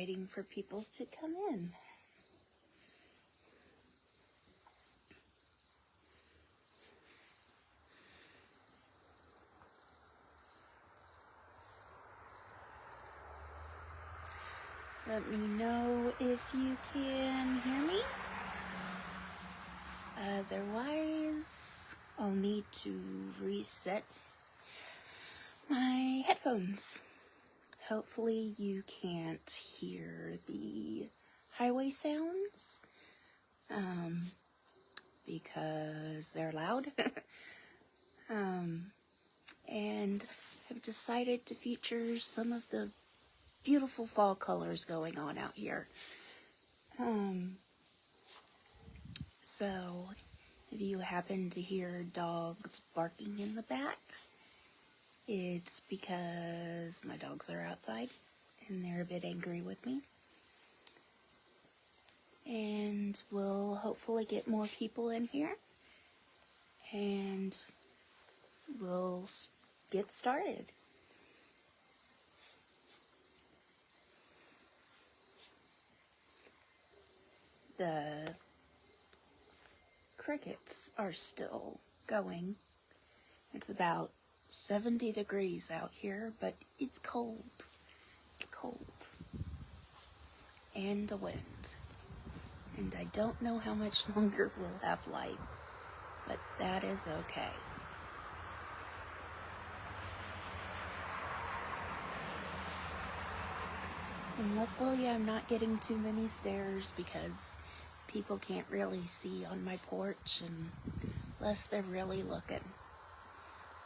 waiting for people to come in. Let me know if you can hear me. Otherwise, I'll need to reset my headphones. Hopefully you can't hear the highway sounds, because they're loud. And I've decided to feature some of the beautiful fall colors going on out here. So if you happen to hear dogs barking in the back, it's because my dogs are outside and they're a bit angry with me. And we'll hopefully get more people in here and we'll get started. The crickets are still going. It's about 70 degrees out here, but it's cold. It's cold. And a wind. And I don't know how much longer we'll have light, but that is okay. And luckily I'm not getting too many stares because people can't really see on my porch unless they're really looking.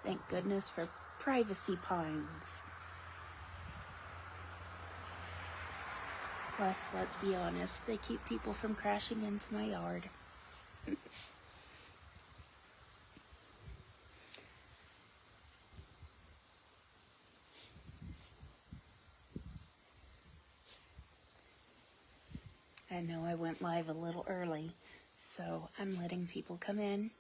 Thank goodness for privacy pines. Plus, let's be honest, they keep people from crashing into my yard. I know I went live a little early, so I'm letting people come in.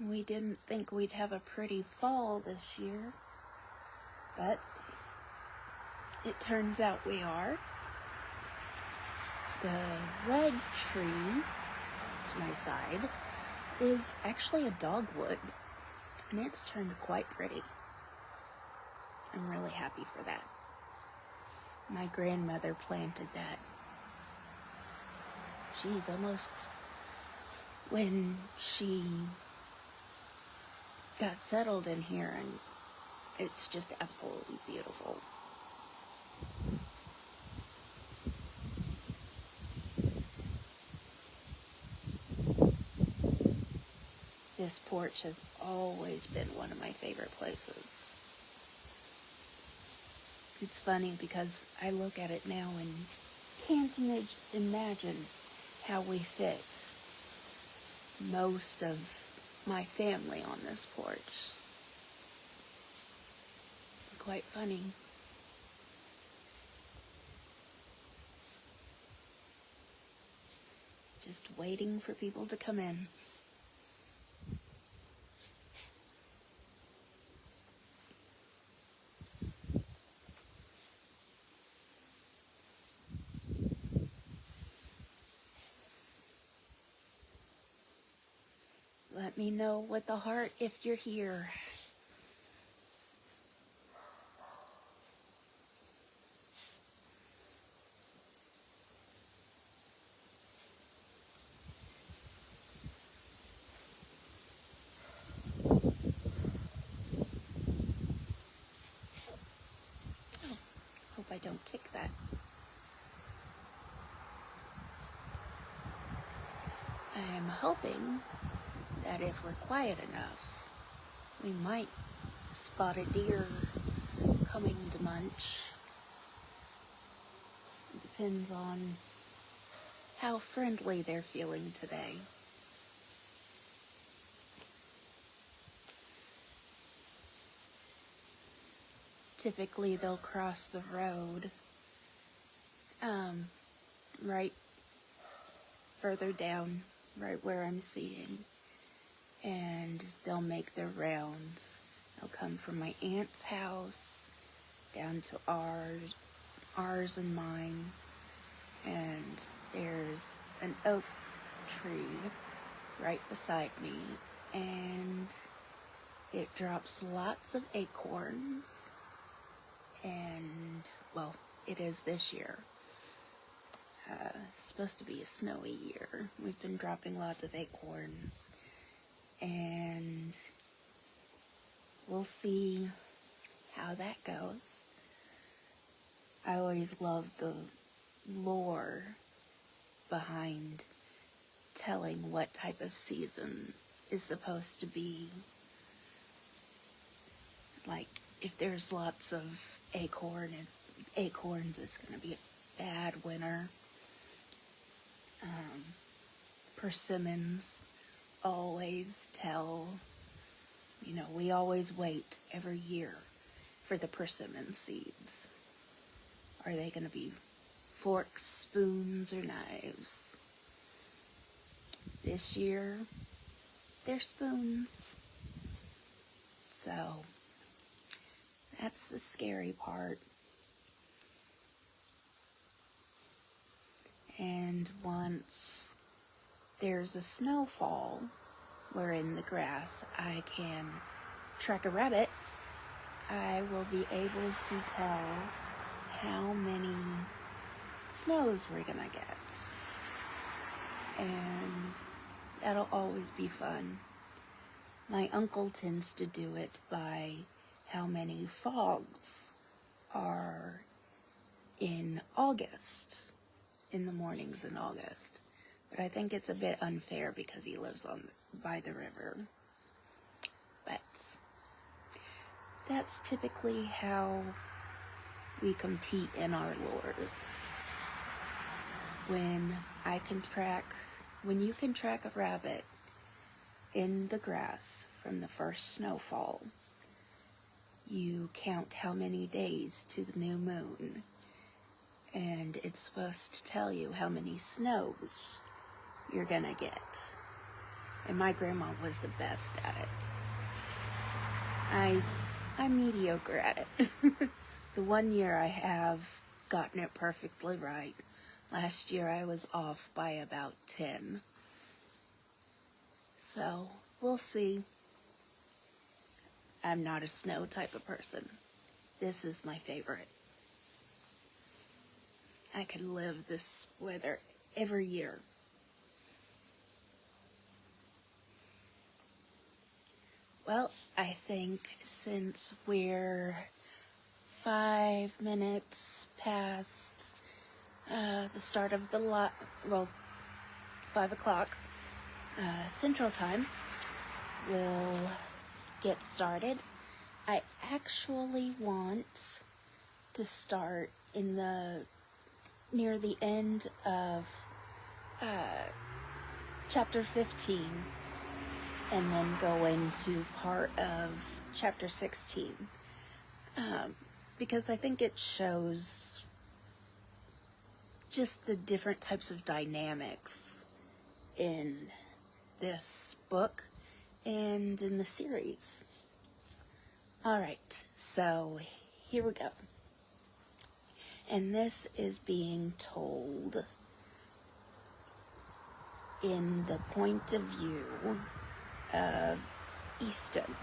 We didn't think we'd have a pretty fall this year, but it turns out we are. The red tree to my side is actually a dogwood, and it's turned quite pretty. I'm really happy for that. My grandmother planted that. She's almost, when she got settled in here, and it's just absolutely beautiful. This porch has always been one of my favorite places. It's funny because I look at it now and can't imagine how we fit most of my family on this porch. It's quite funny. Just waiting for people to come in. Let me know with the heart if you're here. Oh, hope I don't kick that. I'm hoping that if we're quiet enough, we might spot a deer coming to munch. It depends on how friendly they're feeling today. Typically they'll cross the road right further down, right where I'm seeing, and they'll make their rounds. They'll come from my aunt's house down to ours and mine, and there's an oak tree right beside me, and it drops lots of acorns, and, well, it is this year. It's supposed to be a snowy year. We've been dropping lots of acorns, and we'll see how that goes. I always love the lore behind telling what type of season is supposed to be. Like, if there's lots of acorns, it's going to be a bad winter. Persimmons always tell, we always wait every year for the persimmon seeds. Are they going to be forks, spoons, or knives? This year, they're spoons. So, that's the scary part. And once there's a snowfall where in the grass I can track a rabbit, I will be able to tell how many snows we're gonna get. And that'll always be fun. My uncle tends to do it by how many fogs are in August, in the mornings in August. But I think it's a bit unfair because he lives by the river. But that's typically how we compete in our lures. When you can track a rabbit in the grass from the first snowfall, you count how many days to the new moon, and it's supposed to tell you how many snows you're gonna get. And my grandma was the best at it. I'm mediocre at it. The one year I have gotten it perfectly right. Last year I was off by about 10. So, we'll see. I'm not a snow type of person. This is my favorite. I could live this weather every year. Well, I think since we're 5 minutes past the start of the 5 o'clock Central Time, we'll get started. I actually want to start near the end of chapter 15 and then go into part of chapter 16, because I think it shows just the different types of dynamics in this book and in the series. Alright, so here we go. And this is being told in the point of view of Easton,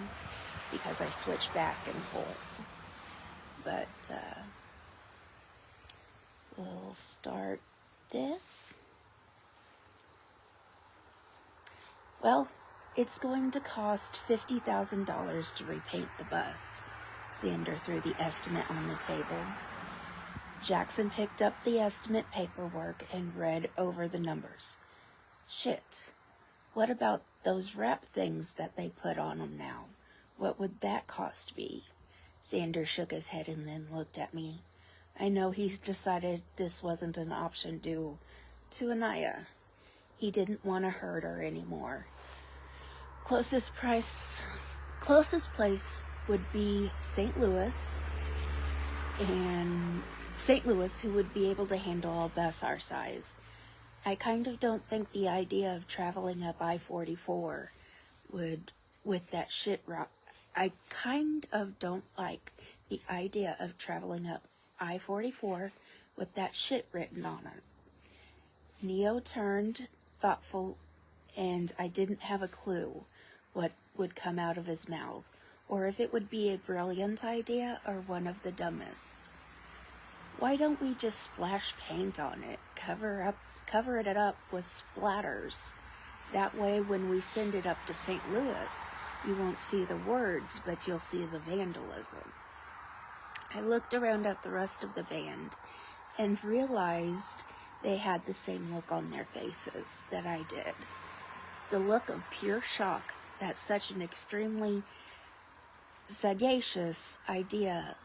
because I switch back and forth. But we'll start this. Well, it's going to cost $50,000 to repaint the bus. Xander threw the estimate on the table. Jackson picked up the estimate paperwork and read over the numbers. Shit. What about those wrap things that they put on them now? What would that cost be? Xander shook his head and then looked at me. I know he's decided this wasn't an option due to Anaya. He didn't want to hurt her anymore. Closest place would be St. Louis, and St. Louis, who would be able to handle a bus our size. I kind of don't think the idea of traveling up I-44 with that shit rock. I kind of don't like the idea of traveling up I-44 with that shit written on it. Neo turned thoughtful, and I didn't have a clue what would come out of his mouth, or if it would be a brilliant idea or one of the dumbest. Why don't we just splash paint on it, cover it up with splatters? That way, when we send it up to St. Louis, you won't see the words, but you'll see the vandalism. I looked around at the rest of the band and realized they had the same look on their faces that I did. The look of pure shock that such an extremely sagacious idea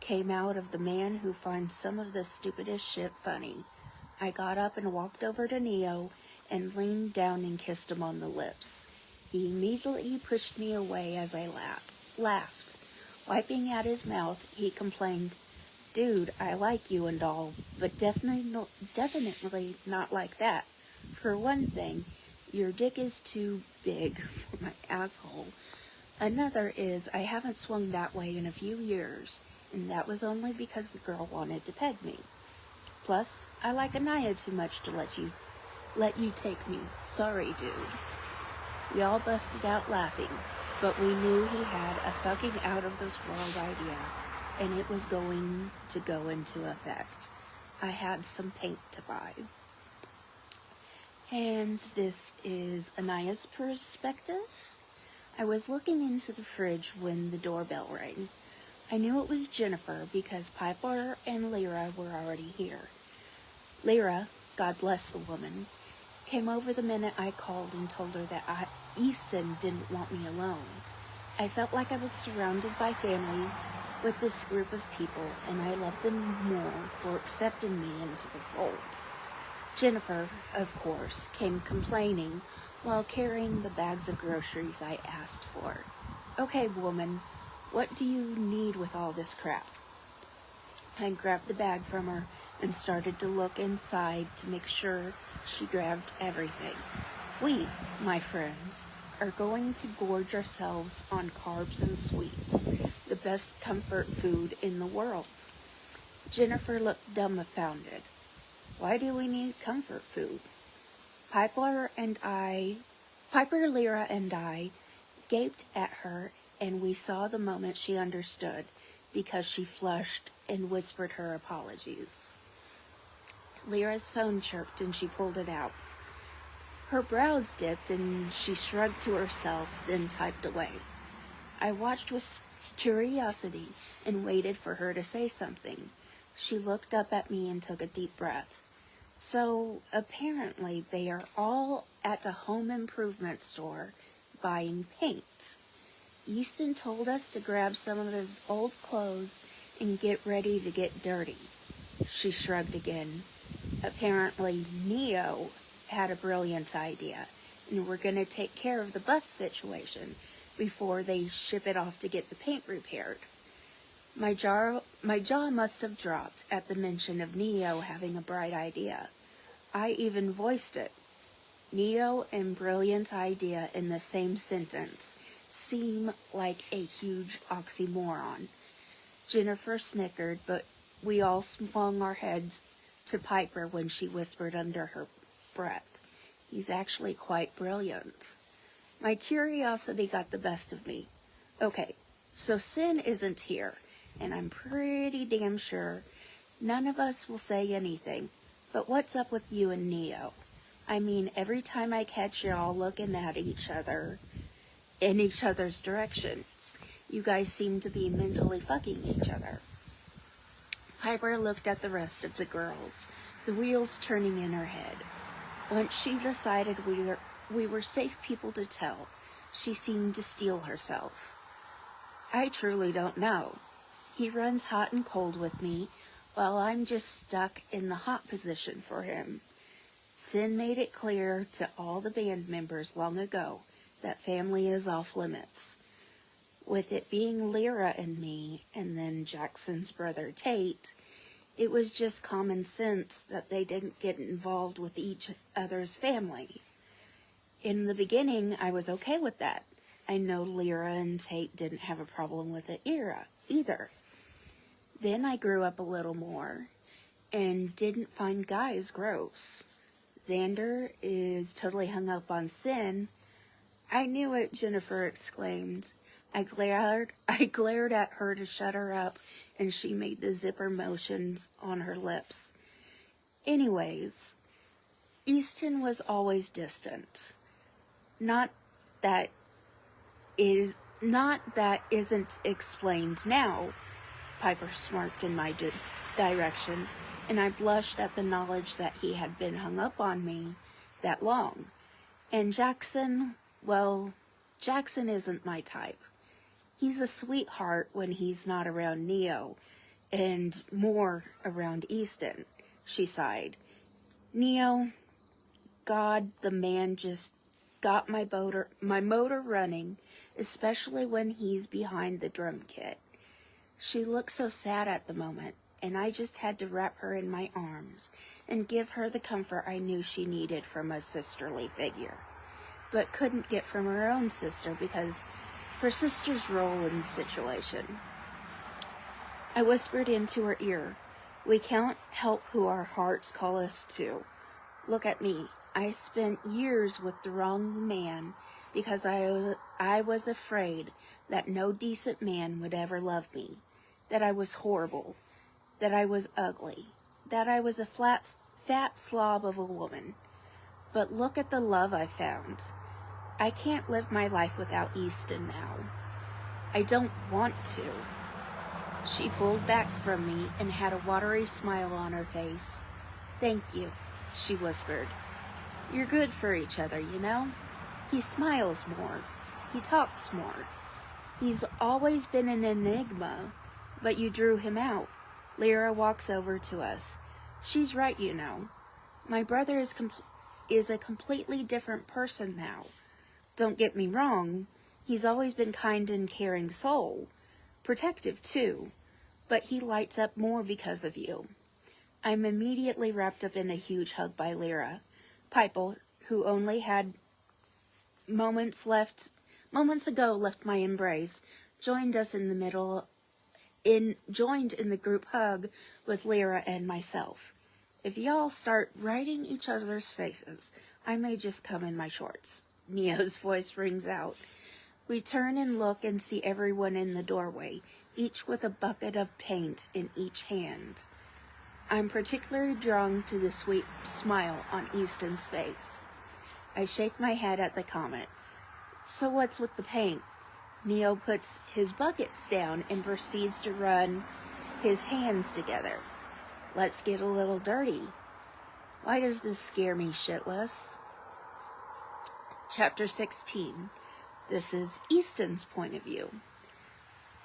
came out of the man who finds some of the stupidest shit funny. I got up and walked over to Neo and leaned down and kissed him on the lips. He immediately pushed me away as I laughed. Wiping at his mouth, he complained, "Dude, I like you and all, but definitely not like that. For one thing, your dick is too big for my asshole. Another is I haven't swung that way in a few years, and that was only because the girl wanted to peg me. Plus, I like Anaya too much to let you take me. Sorry, dude." We all busted out laughing, but we knew he had a fucking out of this world idea, and it was going to go into effect. I had some paint to buy. And this is Anaya's perspective. I was looking into the fridge when the doorbell rang. I knew it was Jennifer because Piper and Lyra were already here. Lyra, God bless the woman, came over the minute I called and told her that Easton didn't want me alone. I felt like I was surrounded by family with this group of people, and I loved them more for accepting me into the fold. Jennifer, of course, came complaining while carrying the bags of groceries I asked for. "Okay, woman, what do you need with all this crap?" I grabbed the bag from her and started to look inside to make sure she grabbed everything. We, my friends, are going to gorge ourselves on carbs and sweets, the best comfort food in the world. Jennifer looked dumbfounded. Why do we need comfort food? Piper, Lyra, and I gaped at her, and we saw the moment she understood, because she flushed and whispered her apologies. Lyra's phone chirped and she pulled it out. Her brows dipped and she shrugged to herself, then typed away. I watched with curiosity and waited for her to say something. She looked up at me and took a deep breath. So apparently they are all at a home improvement store buying paint. Easton told us to grab some of his old clothes and get ready to get dirty. She shrugged again. Apparently Neo had a brilliant idea, and we're going to take care of the bus situation before they ship it off to get the paint repaired. My jaw must have dropped at the mention of Neo having a bright idea. I even voiced it. Neo and brilliant idea in the same sentence seem like a huge oxymoron. Jennifer snickered, but we all swung our heads to Piper when she whispered under her breath, "He's actually quite brilliant." My curiosity got the best of me. Okay, so Sin isn't here, and I'm pretty damn sure none of us will say anything, but what's up with you and Neo? I mean, every time I catch y'all looking at each other, in each other's directions, you guys seem to be mentally fucking each other. Piper looked at the rest of the girls, the wheels turning in her head. Once she decided we were safe people to tell, she seemed to steel herself. I truly don't know. He runs hot and cold with me, while I'm just stuck in the hot position for him. Sin made it clear to all the band members long ago that family is off limits. With it being Lyra and me, and then Jackson's brother Tate, it was just common sense that they didn't get involved with each other's family. In the beginning, I was okay with that. I know Lyra and Tate didn't have a problem with it either. Then I grew up a little more and didn't find guys gross. Xander is totally hung up on Sin. I knew it, Jennifer exclaimed. I glared at her to shut her up, and she made the zipper motions on her lips. Anyways, Easton was always distant. Not that isn't explained now. Piper smirked in my direction, and I blushed at the knowledge that he had been hung up on me that long. And Jackson, well, Jackson isn't my type. He's a sweetheart when he's not around Neo, and more around Easton, she sighed. Neo, God, the man just got my motor running, especially when he's behind the drum kit. She looked so sad at the moment, and I just had to wrap her in my arms and give her the comfort I knew she needed from a sisterly figure, but couldn't get from her own sister because her sister's role in the situation. I whispered into her ear, we can't help who our hearts call us to. Look at me. I spent years with the wrong man because I was afraid that no decent man would ever love me, that I was horrible, that I was ugly, that I was a fat slob of a woman. But look at the love I found. I can't live my life without Easton now. I don't want to. She pulled back from me and had a watery smile on her face. Thank you, she whispered. You're good for each other, you know? He smiles more. He talks more. He's always been an enigma, but you drew him out. Lyra walks over to us. She's right, you know. My brother is a completely different person now. Don't get me wrong, he's always been kind and caring soul. Protective, too. But he lights up more because of you. I'm immediately wrapped up in a huge hug by Lyra. Piper, who only had moments ago left my embrace, joined in the group hug with Lyra and myself. If y'all start riding each other's faces, I may just come in my shorts. Neo's voice rings out. We turn and look and see everyone in the doorway, each with a bucket of paint in each hand. I'm particularly drawn to the sweet smile on Easton's face. I shake my head at the comment. So what's with the paint? Neo puts his buckets down and proceeds to run his hands together. Let's get a little dirty. Why does this scare me shitless? Chapter 16. This is Easton's point of view.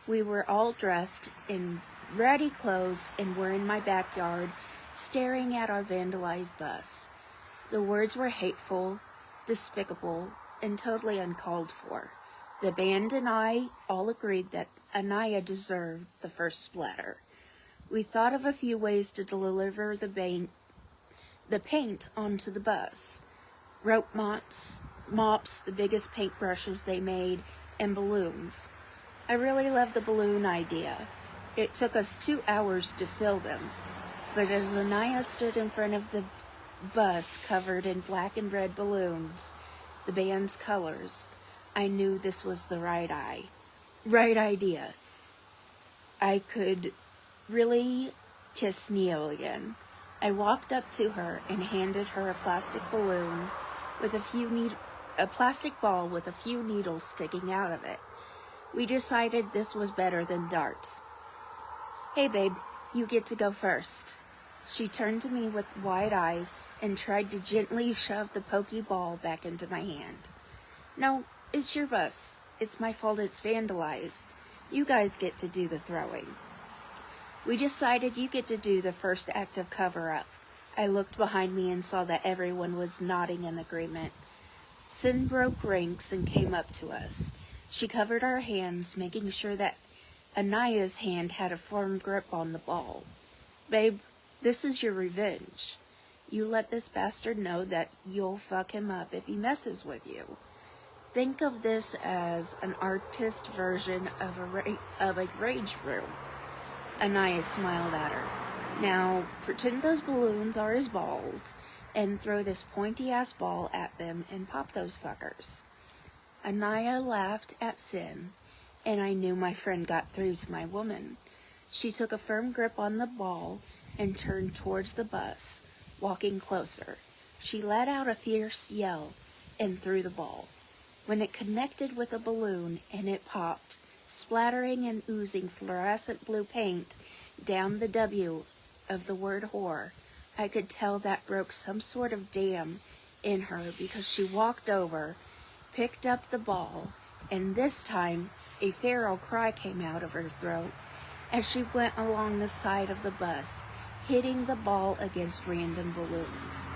We were all dressed in ratty clothes and were in my backyard staring at our vandalized bus. The words were hateful, despicable, and totally uncalled for. The band and I all agreed that Anaya deserved the first splatter. We thought of a few ways to deliver the paint onto the bus. Rope mops, the biggest paintbrushes they made, and balloons. I really loved the balloon idea. It took us 2 hours to fill them, but as Anaya stood in front of the bus covered in black and red balloons, the band's colors, I knew this was the right idea. I could really kiss Neo again. I walked up to her and handed her a plastic balloon with a plastic ball with a few needles sticking out of it. We decided this was better than darts. Hey babe, you get to go first. She turned to me with wide eyes and tried to gently shove the pokey ball back into my hand. No, it's your bus. It's my fault it's vandalized. You guys get to do the throwing. We decided you get to do the first act of cover-up. I looked behind me and saw that everyone was nodding in agreement. Sin broke ranks and came up to us. She covered our hands, making sure that Anaya's hand had a firm grip on the ball. Babe, this is your revenge. You let this bastard know that you'll fuck him up if he messes with you. Think of this as an artist version of a rage room. Anaya smiled at her. Now, pretend those balloons are his balls, and throw this pointy-ass ball at them and pop those fuckers. Anaya laughed at Sin, and I knew my friend got through to my woman. She took a firm grip on the ball and turned towards the bus, walking closer. She let out a fierce yell and threw the ball. When it connected with a balloon and it popped, splattering and oozing fluorescent blue paint down the W of the word whore, I could tell that broke some sort of dam in her, because she walked over, picked up the ball, and this time a feral cry came out of her throat as she went along the side of the bus, hitting the ball against random balloons.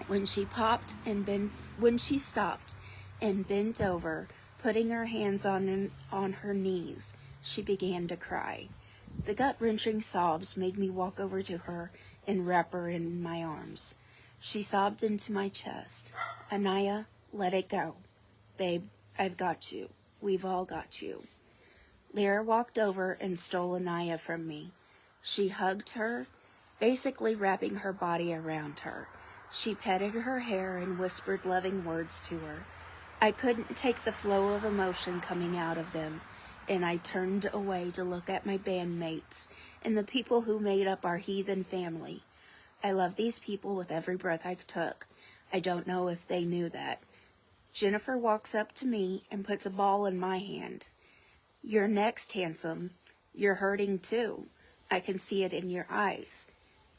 When she stopped and bent over, putting her hands on her knees, she began to cry. The gut-wrenching sobs made me walk over to her and wrap her in my arms. She sobbed into my chest. Anaya, let it go. Babe, I've got you. We've all got you. Lyra walked over and stole Anaya from me. She hugged her, basically wrapping her body around her. She petted her hair and whispered loving words to her. I couldn't take the flow of emotion coming out of them, and I turned away to look at my bandmates and the people who made up our heathen family. I loved these people with every breath I took. I don't know if they knew that. Jennifer walks up to me and puts a ball in my hand. You're next, handsome. You're hurting too. I can see it in your eyes.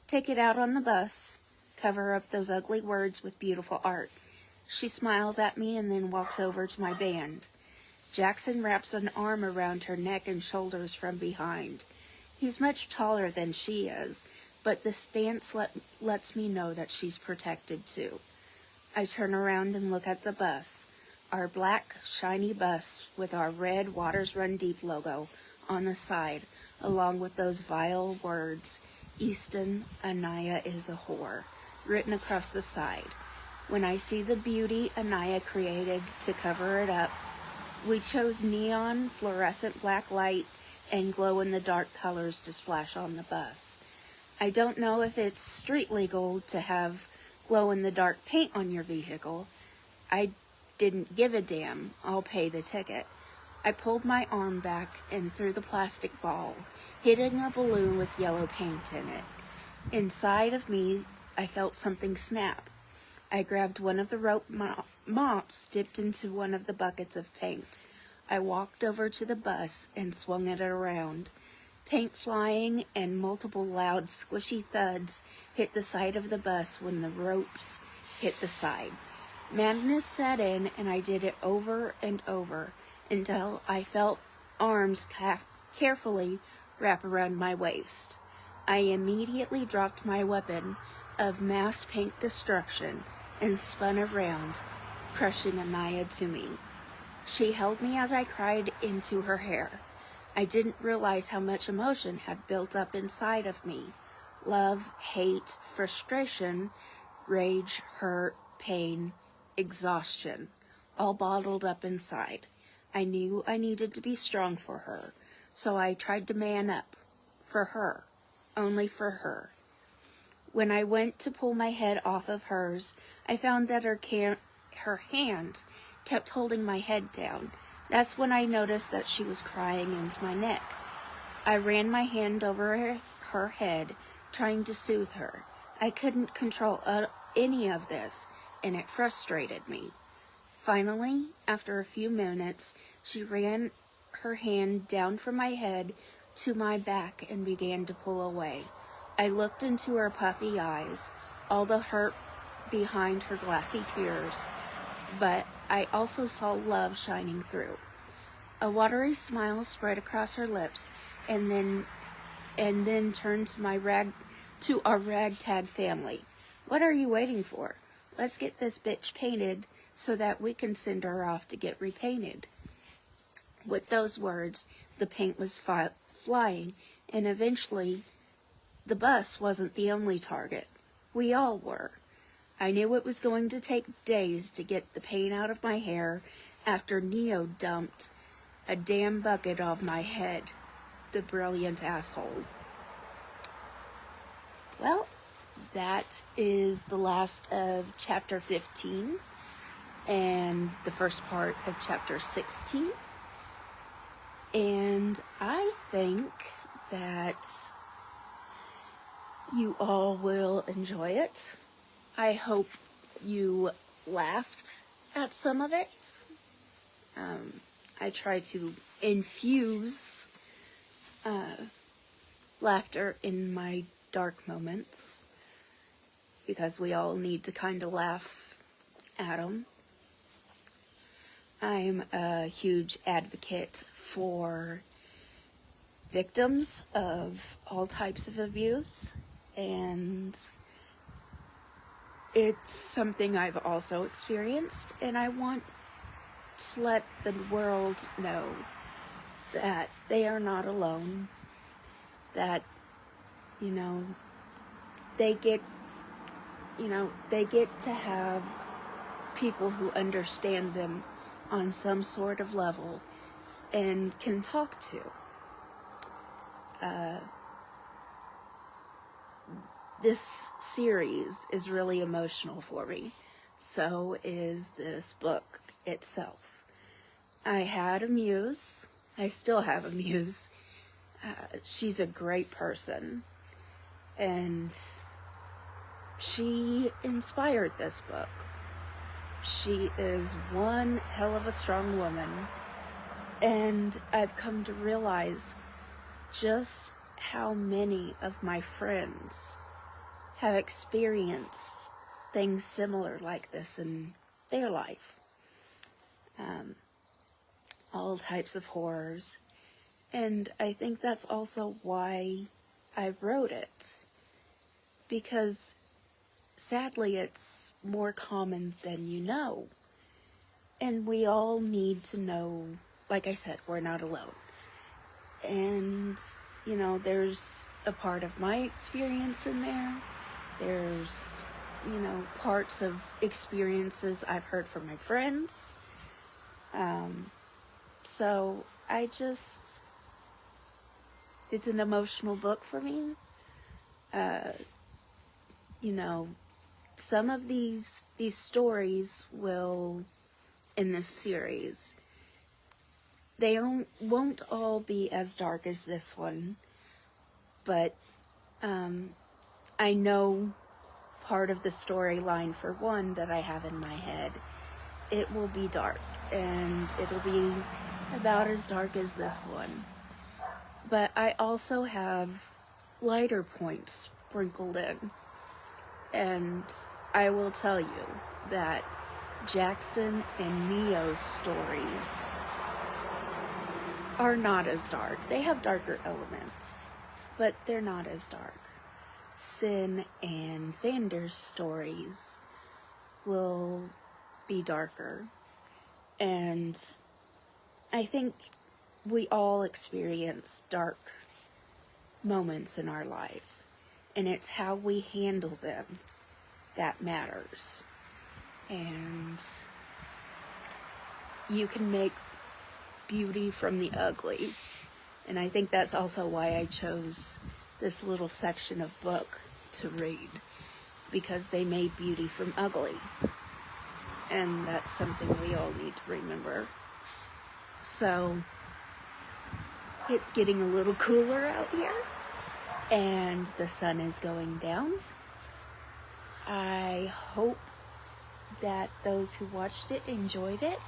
Take it out on the bus. Cover up those ugly words with beautiful art. She smiles at me and then walks over to my band. Jackson wraps an arm around her neck and shoulders from behind. He's much taller than she is, but the stance lets me know that she's protected too. I turn around and look at the bus, our black, shiny bus with our red Waters Run Deep logo on the side, along with those vile words, Easton, Anaya is a whore, written across the side. When I see the beauty Anaya created to cover it up, we chose neon, fluorescent black light, and glow-in-the-dark colors to splash on the bus. I don't know if it's street legal to have glow-in-the-dark paint on your vehicle. I didn't give a damn. I'll pay the ticket. I pulled my arm back and threw the plastic ball, hitting a balloon with yellow paint in it. Inside of me, I felt something snap. I grabbed one of the rope mops dipped into one of the buckets of paint. I walked over to the bus and swung it around. Paint flying and multiple loud squishy thuds hit the side of the bus when the ropes hit the side. Madness set in, and I did it over and over until I felt arms carefully wrap around my waist. I immediately dropped my weapon of mass paint destruction and spun around, crushing Anaya to me. She held me as I cried into her hair. I didn't realize how much emotion had built up inside of me. Love, hate, frustration, rage, hurt, pain, exhaustion, all bottled up inside. I knew I needed to be strong for her, so I tried to man up. For her. Only for her. When I went to pull my head off of hers, I found that her hand kept holding my head down. That's when I noticed that she was crying into my neck. I ran my hand over her head, trying to soothe her. I couldn't control any of this, and it frustrated me. Finally, after a few minutes, she ran her hand down from my head to my back and began to pull away. I looked into her puffy eyes, all the hurt behind her glassy tears, but I also saw love shining through. A watery smile spread across her lips, and then turned to my to our ragtag family. What are you waiting for? Let's get this bitch painted so that we can send her off to get repainted. With those words, the paint was flying, and eventually the bus wasn't the only target. We all were. I knew it was going to take days to get the paint out of my hair after Neo dumped a damn bucket off my head, the brilliant asshole. Well, that is the last of chapter 15 and the first part of chapter 16. And I think that you all will enjoy it. I hope you laughed at some of it. I try to infuse laughter in my dark moments because we all need to kind of laugh at them. I'm a huge advocate for victims of all types of abuse, and it's something I've also experienced, and I want to let the world know that they are not alone, that, they get to have people who understand them on some sort of level and can talk to. This series is really emotional for me. So is this book itself. I had a muse. I still have a muse. She's a great person. And she inspired this book. She is one hell of a strong woman. And I've come to realize just how many of my friends have experienced things similar like this in their life. All types of horrors. And I think that's also why I wrote it. Because sadly it's more common than you know. And we all need to know, like I said, we're not alone. And, there's a part of my experience in there. There's, parts of experiences I've heard from my friends. So it's an emotional book for me. Some of these stories will, in this series, they won't all be as dark as this one, but I know part of the storyline for one that I have in my head. It will be dark, and it'll be about as dark as this one. But I also have lighter points sprinkled in. And I will tell you that Jackson and Neo's stories are not as dark. They have darker elements, but they're not as dark. Sin and Xander's stories will be darker. And I think we all experience dark moments in our life. And it's how we handle them that matters. And you can make beauty from the ugly. And I think that's also why I chose this little section of book to read. Because they made beauty from ugly. And that's something we all need to remember. So, it's getting a little cooler out here. And the sun is going down. I hope that those who watched it enjoyed it.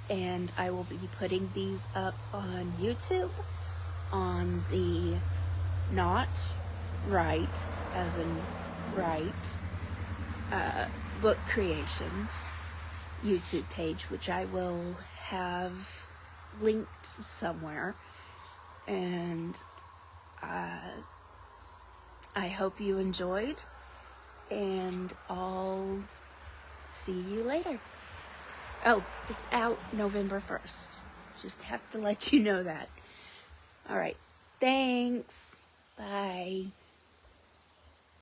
And I will be putting these up on YouTube on the Not Right, as in right, Book Creations YouTube page, which I will have linked somewhere. And I hope you enjoyed, and I'll see you later. Oh, it's out November 1st. Just have to let you know that. All right. Thanks. Bye.